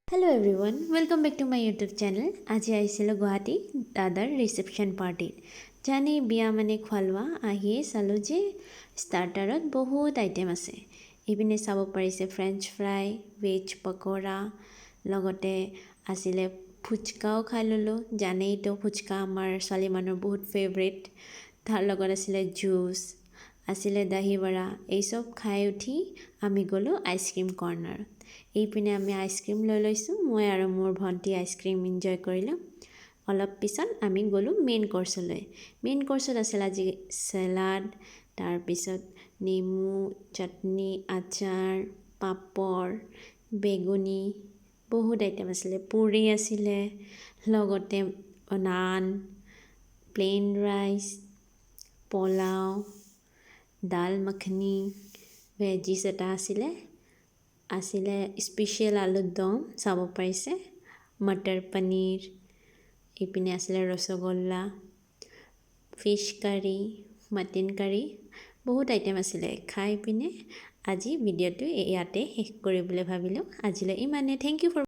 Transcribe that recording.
Hello everyone, welcome back to my YouTube channel. আজি আহিছিল গুৱাহাটী দাদাৰ ৰিসেপশন পাৰ্টিত জানি বিয়া মানে খোৱালৱা আহিয়ে চালো যে ষ্টাৰ্টাৰত বহুত আইটেম আছে ইপিনে চাব পাৰিছে ফ্ৰেঞ্চ ফ্ৰাই ভেজ পকোৰা লগতে আছিলে ফুচকাও খাই ললো জানেই তো ফুচকা আমাৰ ছোৱালী মানুহৰ বহুত ফেভৰেট তাৰ লগত আছিলে জুচ আছিলে দহি বড়া এই সব খাই উঠি আমি গলো আইসক্ৰীম কৰ্নাৰ এইপিনে আমি আইসক্ৰীম লৈ লৈছো মই আৰু মোৰ ভন্টি আইসক্ৰীম এনজয় কৰিলো অলপ পিছত আমি গলো মেইন কোৰ্সত আছিল আজি সালাড তাৰ পিছত নেমু চাটনি আচাৰ পাপৰ বেগুনি বহুত আইটেম আছিল পুৰি আছিল লগতে নান প্লেন ৰাইস পোলাও দাল মখনি ভেজিছ এটা আছিলে স্পেশাল আলু দম চাব পাৰিছে মটৰ পনীৰ ইপিনে আছিলে ৰসগোল্লা ফিশ কাৰী মটন কাৰী বহুত আইটেম আছিলে খাই পিনে আজি ভিডিঅ'টো ইয়াতে শেষ কৰিবলৈ ভাবিলো আজিলৈ ইমানে থ্যাংক ইউ ফৰ